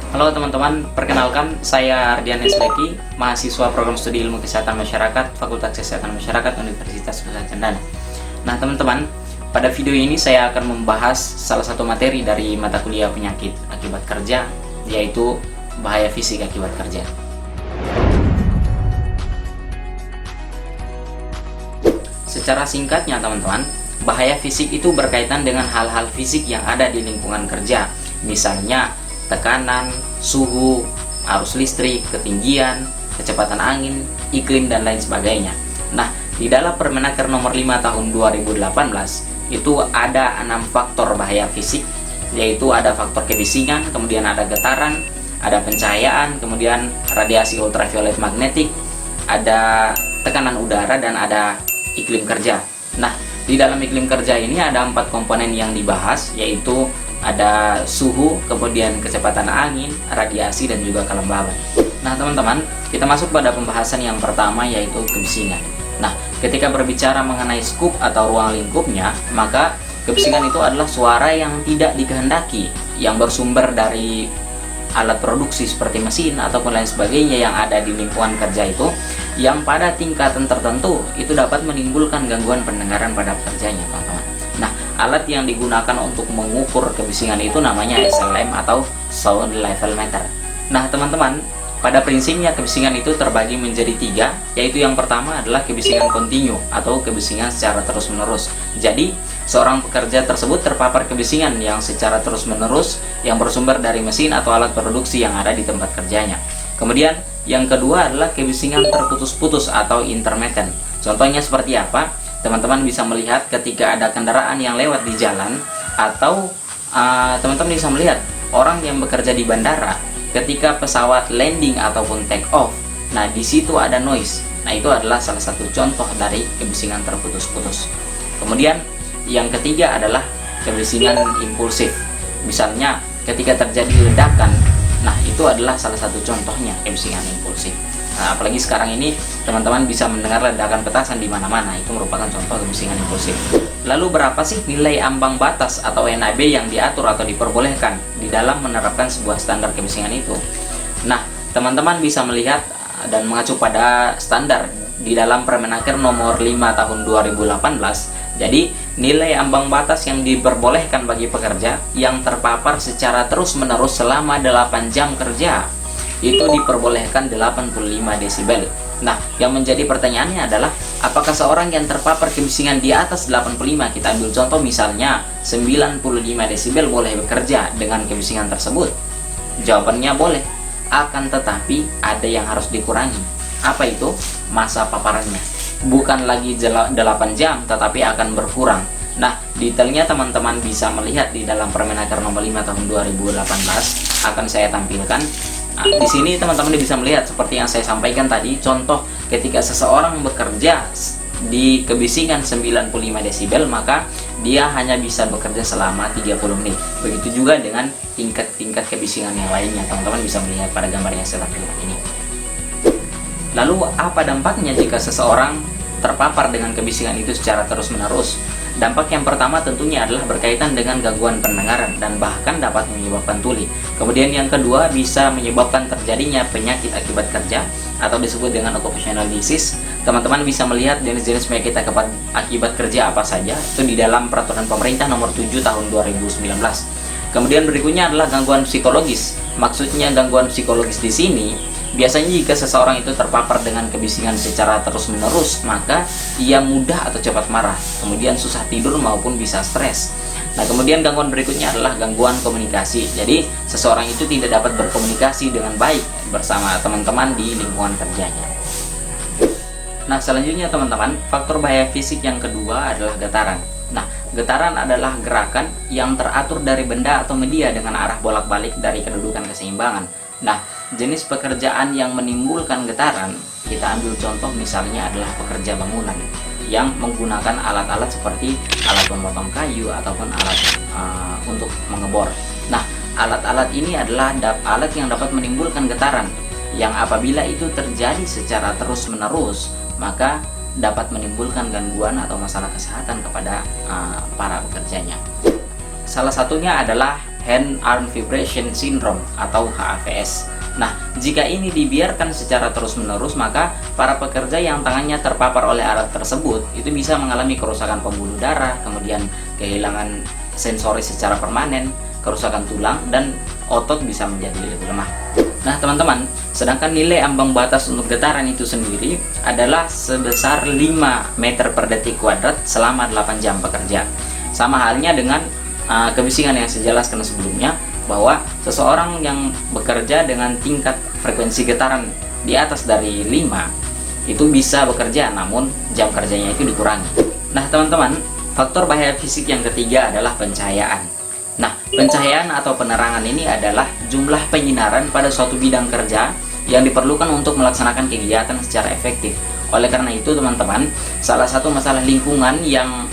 Halo teman-teman, perkenalkan saya Ardian Esleki, mahasiswa program studi ilmu kesehatan masyarakat, Fakultas Kesehatan Masyarakat Universitas Nusa Cendana. Nah teman-teman, pada video ini saya akan membahas salah satu materi dari mata kuliah penyakit akibat kerja, yaitu bahaya fisik akibat kerja. Secara singkatnya teman-teman, bahaya fisik itu berkaitan dengan hal-hal fisik yang ada di lingkungan kerja, misalnya tekanan, suhu, arus listrik, ketinggian, kecepatan angin, iklim, dan lain sebagainya. Nah, di dalam Permenaker nomor 5 tahun 2018 itu ada 6 faktor bahaya fisik, yaitu ada faktor kebisingan, kemudian ada getaran, ada pencahayaan, kemudian radiasi ultraviolet magnetik, ada tekanan udara, dan ada iklim kerja. Nah, di dalam iklim kerja ini ada 4 komponen yang dibahas, yaitu ada suhu, kemudian kecepatan angin, radiasi, dan juga kelembaban. Nah teman-teman, kita masuk pada pembahasan yang pertama, yaitu kebisingan. Nah, ketika berbicara mengenai skup atau ruang lingkupnya, maka kebisingan itu adalah suara yang tidak dikehendaki, yang bersumber dari alat produksi seperti mesin ataupun lain sebagainya yang ada di lingkungan kerja itu, yang pada tingkatan tertentu itu dapat menimbulkan gangguan pendengaran pada pekerjanya, teman-teman. Nah, alat yang digunakan untuk mengukur kebisingan itu namanya SLM atau Sound Level Meter. Nah, teman-teman, pada prinsipnya kebisingan itu terbagi menjadi 3, yaitu yang pertama adalah kebisingan kontinu atau kebisingan secara terus-menerus. Jadi, seorang pekerja tersebut terpapar kebisingan yang secara terus-menerus yang bersumber dari mesin atau alat produksi yang ada di tempat kerjanya. Kemudian, yang kedua adalah kebisingan terputus-putus atau intermittent. Contohnya seperti apa? Teman-teman bisa melihat ketika ada kendaraan yang lewat di jalan, atau teman-teman bisa melihat orang yang bekerja di bandara ketika pesawat landing ataupun take off. Nah, di situ ada noise. Nah, itu adalah salah satu contoh dari kebisingan terputus-putus. Kemudian yang ketiga adalah kebisingan impulsif. Misalnya ketika terjadi ledakan, nah itu adalah salah satu contohnya kebisingan impulsif. Nah, apalagi sekarang ini teman-teman bisa mendengar ledakan petasan di mana-mana, itu merupakan contoh kebisingan impulsif. Lalu berapa sih nilai ambang batas atau NAB yang diatur atau diperbolehkan di dalam menerapkan sebuah standar kebisingan itu? Nah, teman-teman bisa melihat dan mengacu pada standar di dalam Permenaker nomor 5 tahun 2018. Jadi, nilai ambang batas yang diperbolehkan bagi pekerja yang terpapar secara terus-menerus selama 8 jam kerja itu diperbolehkan 85 desibel. Nah, yang menjadi pertanyaannya adalah apakah seorang yang terpapar kebisingan di atas 85, kita ambil contoh misalnya 95 desibel, boleh bekerja dengan kebisingan tersebut? Jawabannya boleh. Akan tetapi ada yang harus dikurangi. Apa itu? Masa paparannya. Bukan lagi 8 jam, tetapi akan berkurang. Nah, detailnya teman-teman bisa melihat di dalam Permenaker nomor 5 tahun 2018, akan saya tampilkan. Nah, di sini teman-teman bisa melihat seperti yang saya sampaikan tadi, contoh ketika seseorang bekerja di kebisingan 95 desibel, maka dia hanya bisa bekerja selama 30 menit. Begitu juga dengan tingkat-tingkat kebisingan yang lainnya. Teman-teman bisa melihat pada gambar yang saya tampilkan ini. Lalu apa dampaknya jika seseorang terpapar dengan kebisingan itu secara terus-menerus? Dampak yang pertama tentunya adalah berkaitan dengan gangguan pendengaran dan bahkan dapat menyebabkan tuli. Kemudian yang kedua bisa menyebabkan terjadinya penyakit akibat kerja atau disebut dengan occupational disease. Teman-teman bisa melihat jenis-jenis penyakit akibat kerja apa saja itu di dalam peraturan pemerintah nomor 7 tahun 2019. Kemudian berikutnya adalah gangguan psikologis. Maksudnya gangguan psikologis di sini biasanya jika seseorang itu terpapar dengan kebisingan secara terus-menerus, maka ia mudah atau cepat marah, kemudian susah tidur maupun bisa stres. Nah, kemudian gangguan berikutnya adalah gangguan komunikasi. Jadi, seseorang itu tidak dapat berkomunikasi dengan baik bersama teman-teman di lingkungan kerjanya. Nah, selanjutnya teman-teman, faktor bahaya fisik yang kedua adalah getaran. Nah, getaran adalah gerakan yang teratur dari benda atau media dengan arah bolak-balik dari kedudukan keseimbangan. Nah, jenis pekerjaan yang menimbulkan getaran, kita ambil contoh misalnya adalah pekerja bangunan yang menggunakan alat-alat seperti alat pemotong kayu ataupun alat untuk mengebor. Nah, alat-alat ini adalah alat yang dapat menimbulkan getaran yang apabila itu terjadi secara terus-menerus, maka dapat menimbulkan gangguan atau masalah kesehatan kepada para pekerjanya. Salah satunya adalah Hand-Arm Vibration Syndrome atau HAVS. Nah, jika ini dibiarkan secara terus-menerus, maka para pekerja yang tangannya terpapar oleh alat tersebut itu bisa mengalami kerusakan pembuluh darah, kemudian kehilangan sensori secara permanen, kerusakan tulang, dan otot bisa menjadi lebih lemah. Nah teman-teman, sedangkan nilai ambang batas untuk getaran itu sendiri adalah sebesar 5 meter per detik kuadrat selama 8 jam bekerja. Sama halnya dengan kebisingan yang saya jelaskan sebelumnya, bahwa seseorang yang bekerja dengan tingkat frekuensi getaran di atas dari 5 itu bisa bekerja, namun jam kerjanya itu dikurangi. Nah teman-teman, faktor bahaya fisik yang ketiga adalah pencahayaan. Nah, pencahayaan atau penerangan ini adalah jumlah penyinaran pada suatu bidang kerja yang diperlukan untuk melaksanakan kegiatan secara efektif. Oleh karena itu teman-teman, salah satu masalah lingkungan yang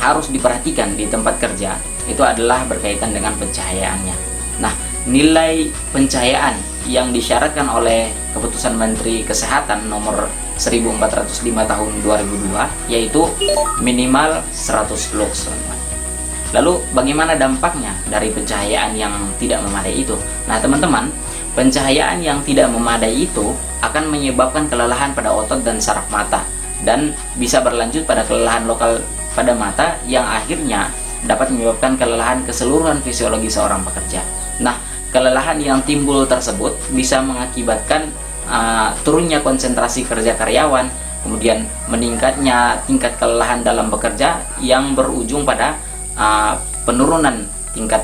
harus diperhatikan di tempat kerja itu adalah berkaitan dengan pencahayaannya. Nah, nilai pencahayaan yang disyaratkan oleh Keputusan Menteri Kesehatan nomor 1405 tahun 2002 yaitu minimal 100 lux. Lalu bagaimana dampaknya dari pencahayaan yang tidak memadai itu? Nah teman-teman, pencahayaan yang tidak memadai itu akan menyebabkan kelelahan pada otot dan saraf mata, dan bisa berlanjut pada kelelahan lokal pada mata yang akhirnya dapat menyebabkan kelelahan keseluruhan fisiologi seorang pekerja. Nah, kelelahan yang timbul tersebut bisa mengakibatkan turunnya konsentrasi kerja karyawan, kemudian meningkatnya tingkat kelelahan dalam bekerja yang berujung pada penurunan tingkat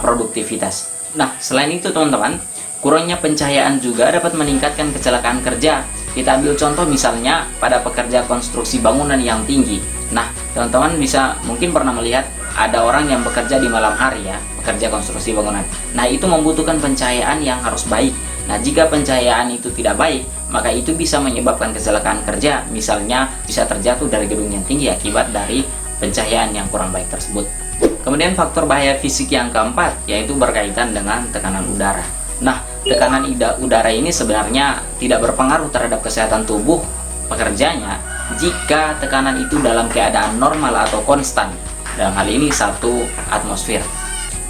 produktivitas. Nah, selain itu teman-teman, kurangnya pencahayaan juga dapat meningkatkan kecelakaan kerja. Kita ambil contoh misalnya pada pekerja konstruksi bangunan yang tinggi. Nah, teman-teman bisa mungkin pernah melihat ada orang yang bekerja di malam hari ya, pekerja konstruksi bangunan. Nah, itu membutuhkan pencahayaan yang harus baik. Nah, jika pencahayaan itu tidak baik, maka itu bisa menyebabkan kecelakaan kerja. Misalnya bisa terjatuh dari gedung yang tinggi akibat dari pencahayaan yang kurang baik tersebut. Kemudian faktor bahaya fisik yang keempat yaitu berkaitan dengan tekanan udara. Nah, tekanan udara ini sebenarnya tidak berpengaruh terhadap kesehatan tubuh pekerjanya jika tekanan itu dalam keadaan normal atau konstan. Dalam hal ini 1 atmosfer.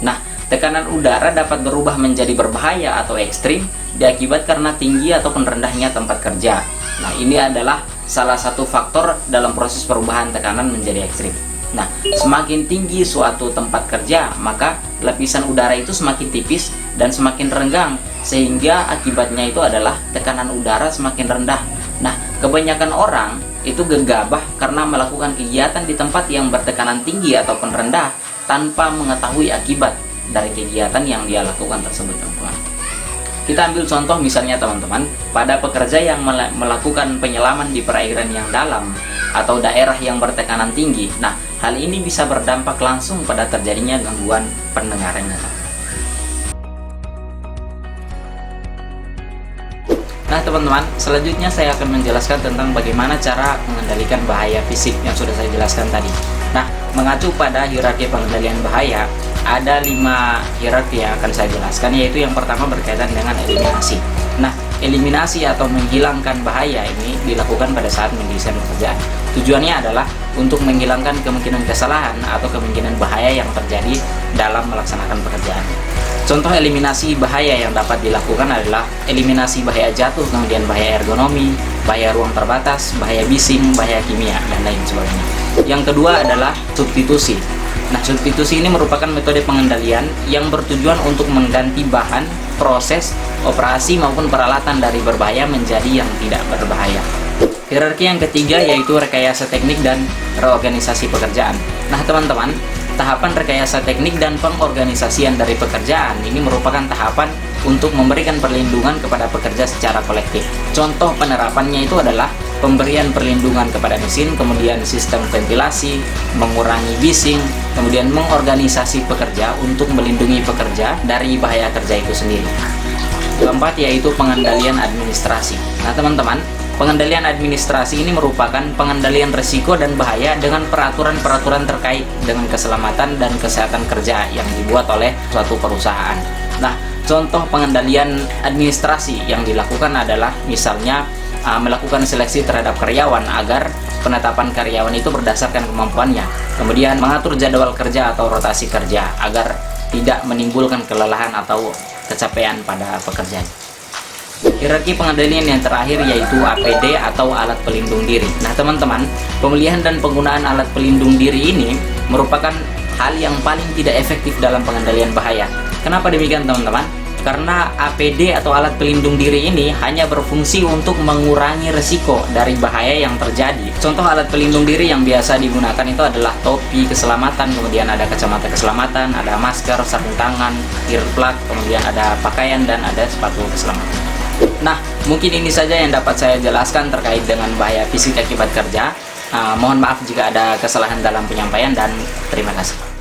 Nah, tekanan udara dapat berubah menjadi berbahaya atau ekstrim diakibat karena tinggi ataupun rendahnya tempat kerja. Nah, ini adalah salah satu faktor dalam proses perubahan tekanan menjadi ekstrim. Nah, semakin tinggi suatu tempat kerja, maka lapisan udara itu semakin tipis dan semakin renggang, sehingga akibatnya itu adalah tekanan udara semakin rendah. Nah, kebanyakan orang itu gegabah karena melakukan kegiatan di tempat yang bertekanan tinggi ataupun rendah tanpa mengetahui akibat dari kegiatan yang dia lakukan tersebut, teman-teman. Kita ambil contoh misalnya teman-teman, pada pekerja yang melakukan penyelaman di perairan yang dalam atau daerah yang bertekanan tinggi. Nah, hal ini bisa berdampak langsung pada terjadinya gangguan pendengaran. Nah teman-teman, selanjutnya saya akan menjelaskan tentang bagaimana cara mengendalikan bahaya fisik yang sudah saya jelaskan tadi. Nah, mengacu pada hierarki pengendalian bahaya, ada 5 hierarki yang akan saya jelaskan, yaitu yang pertama berkaitan dengan eliminasi. Nah, eliminasi atau menghilangkan bahaya ini dilakukan pada saat mendesain pekerjaan. Tujuannya adalah untuk menghilangkan kemungkinan kesalahan atau kemungkinan bahaya yang terjadi dalam melaksanakan pekerjaan. Contoh eliminasi bahaya yang dapat dilakukan adalah eliminasi bahaya jatuh, kemudian bahaya ergonomi, bahaya ruang terbatas, bahaya bising, bahaya kimia, dan lain sebagainya. Yang kedua adalah substitusi. Nah, substitusi ini merupakan metode pengendalian yang bertujuan untuk mengganti bahan, proses, operasi maupun peralatan dari berbahaya menjadi yang tidak berbahaya. Hierarki yang ketiga yaitu rekayasa teknik dan reorganisasi pekerjaan. Nah, teman-teman, tahapan rekayasa teknik dan pengorganisasian dari pekerjaan ini merupakan tahapan untuk memberikan perlindungan kepada pekerja secara kolektif. Contoh penerapannya itu adalah pemberian perlindungan kepada mesin, kemudian sistem ventilasi, mengurangi bising, kemudian mengorganisasi pekerja untuk melindungi pekerja dari bahaya kerja itu sendiri. Keempat yaitu pengendalian administrasi. Nah teman-teman, pengendalian administrasi ini merupakan pengendalian risiko dan bahaya dengan peraturan-peraturan terkait dengan keselamatan dan kesehatan kerja yang dibuat oleh suatu perusahaan. Nah, contoh pengendalian administrasi yang dilakukan adalah misalnya melakukan seleksi terhadap karyawan agar penetapan karyawan itu berdasarkan kemampuannya. Kemudian mengatur jadwal kerja atau rotasi kerja agar tidak menimbulkan kelelahan atau kecapean pada pekerjaan. Hierarki pengendalian yang terakhir yaitu APD atau alat pelindung diri. Nah teman-teman, pemilihan dan penggunaan alat pelindung diri ini merupakan hal yang paling tidak efektif dalam pengendalian bahaya. Kenapa demikian teman-teman? Karena APD atau alat pelindung diri ini hanya berfungsi untuk mengurangi resiko dari bahaya yang terjadi. Contoh alat pelindung diri yang biasa digunakan itu adalah topi keselamatan, kemudian ada kacamata keselamatan, ada masker, sarung tangan, earplug, kemudian ada pakaian, dan ada sepatu keselamatan. Nah, mungkin ini saja yang dapat saya jelaskan terkait dengan bahaya fisik akibat kerja. Mohon maaf jika ada kesalahan dalam penyampaian, dan terima kasih.